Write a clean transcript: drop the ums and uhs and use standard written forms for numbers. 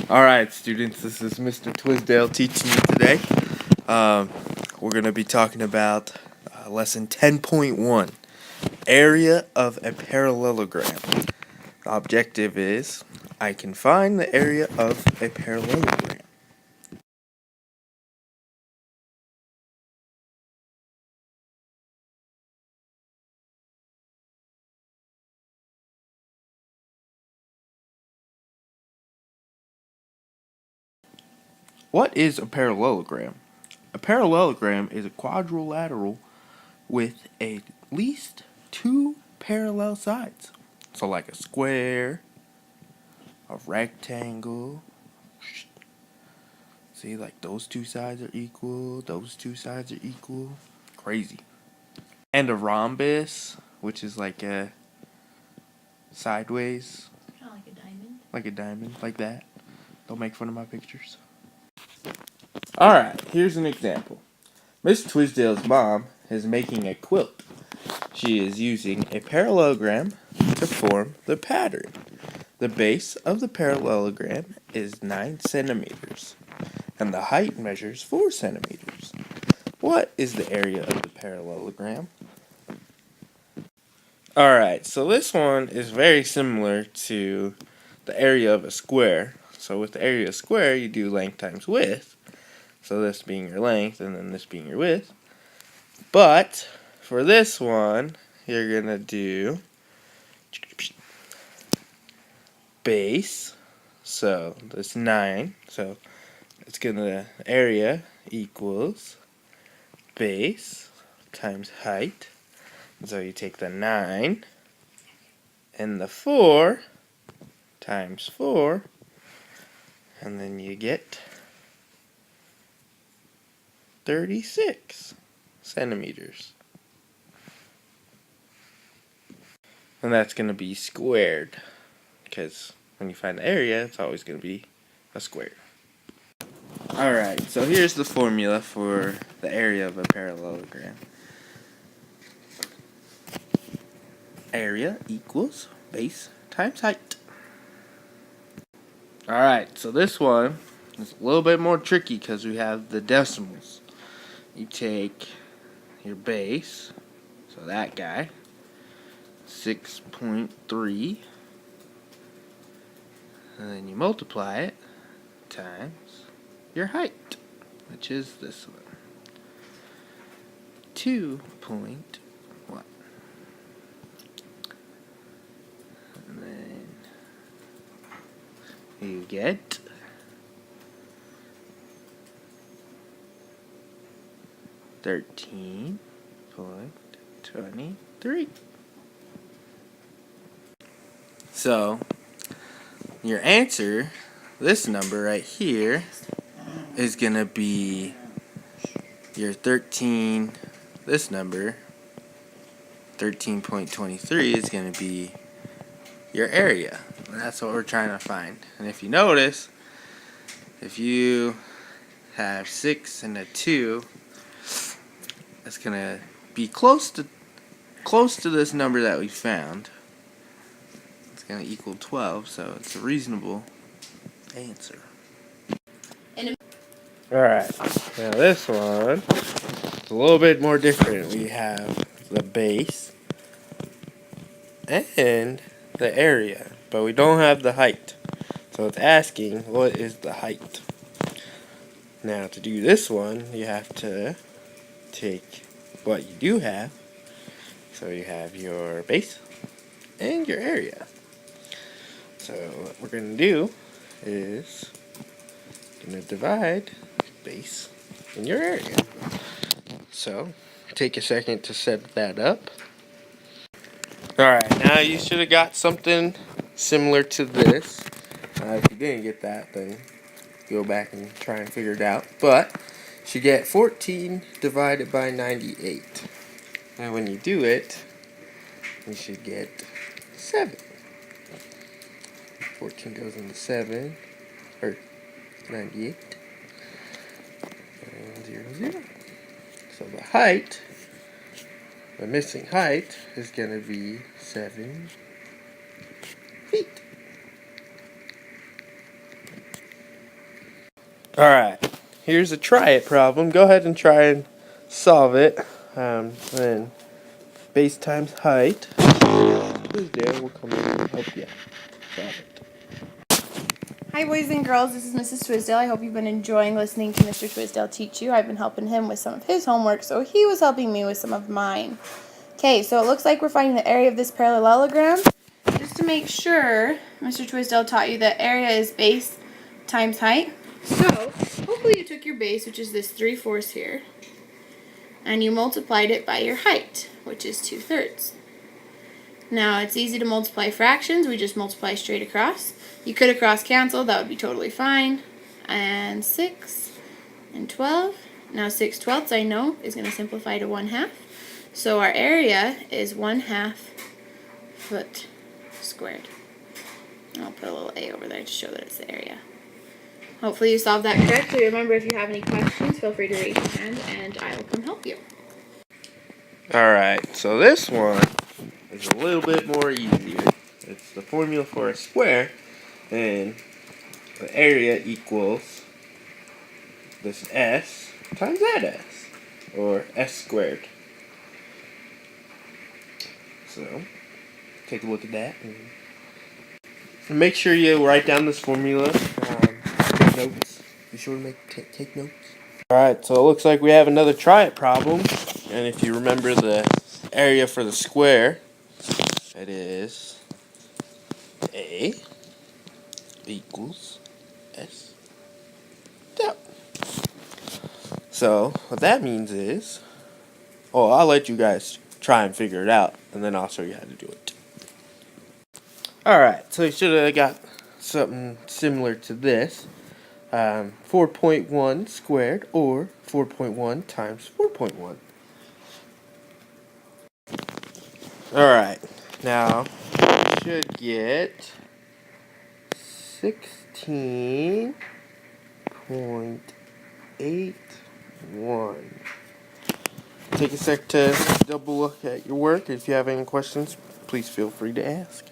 Alright, students, this is Mr. Twisdale teaching you today. We're going to be talking about lesson 10.1, area of a parallelogram. The objective is, I can find the area of a parallelogram. What is a parallelogram? A parallelogram is a quadrilateral with at least two parallel sides. So like a square, a rectangle. See, like those two sides are equal, those two sides are equal. Crazy. And a rhombus, which is like a sideways. Kind of like a diamond. Like a diamond, like that. Don't make fun of my pictures. Alright, here's an example. Miss Twisdale's mom is making a quilt. She is using a parallelogram to form the pattern. The base of the parallelogram is 9 centimeters, and the height measures 4 centimeters. What is the area of the parallelogram? Alright, so this one is very similar to the area of a square. So with the area of a square, you do length times width. So this being your length, and then this being your width. But for this one, you're going to do base. So that's 9. So it's going to, area equals base times height. So you take the 9 and the 4 times 4, and then you get 36 centimeters. And that's going to be squared, because when you find the area, it's always going to be a square. Alright, so here's the formula for the area of a parallelogram. Area equals base times height. Alright, so this one is a little bit more tricky because we have the decimals. You take your base, so that guy, 6.3, and then you multiply it times your height, which is this one, 2.1. And then you get 13.23. So your answer, this number right here, is going to be your 13, this number, 13.23 is going to be your area. And that's what we're trying to find. And if you notice, if you have 6 and a 2, it's going to be close to this number that we found. It's going to equal 12, so it's a reasonable answer. Alright, now this one is a little bit more different. We have the base and the area, but we don't have the height. So it's asking, what is the height? Now to do this one, you have to take what you do have. So you have your base and your area. So what we're going to do is going to divide base and your area. So take a second to set that up. Alright, now you should have got something similar to this. If you didn't get that, then go back and try and figure it out. But you should get 14 divided by 98. And when you do it, you should get 7. 14 goes into 7, or 98, and 0, 0. So the height, the missing height, is going to be 7 feet. Alright, here's a try it problem. Go ahead and try and solve it. Then base times height. Tuesday will come in and help you solve it. Hi boys and girls, this is Mrs. Twisdale. I hope you've been enjoying listening to Mr. Twisdale teach you. I've been helping him with some of his homework, so he was helping me with some of mine. Okay, so it looks like we're finding the area of this parallelogram. Just to make sure, Mr. Twisdale taught you that area is base times height. So, hopefully you took your base, which is this 3/4 here, and you multiplied it by your height, which is 2/3. Now, it's easy to multiply fractions. We just multiply straight across. You could have cross-canceled. That would be totally fine. And 6 and 12. Now, 6/12 I know is going to simplify to 1/2. So our area is 1/2 foot squared. I'll put a little A over there to show that it's the area. Hopefully you solved that correctly. Remember, if you have any questions, feel free to raise your hand and I will come help you. Alright, so this one is a little bit more easier. It's the formula for a square, and the area equals this S times that S, or S squared. So, take a look at that. And make sure you write down this formula. Take notes. Be sure to take notes. Alright, so it looks like we have another try it problem. And if you remember the area for the square, it is A equals S dot. So what that means is, I'll let you guys try and figure it out, and then I'll show you how to do it. Alright, so you should have got something similar to this. 4.1 squared, or 4.1 times 4.1. Alright, now you should get 16.81. Take a sec to double look at your work. If you have any questions, please feel free to ask.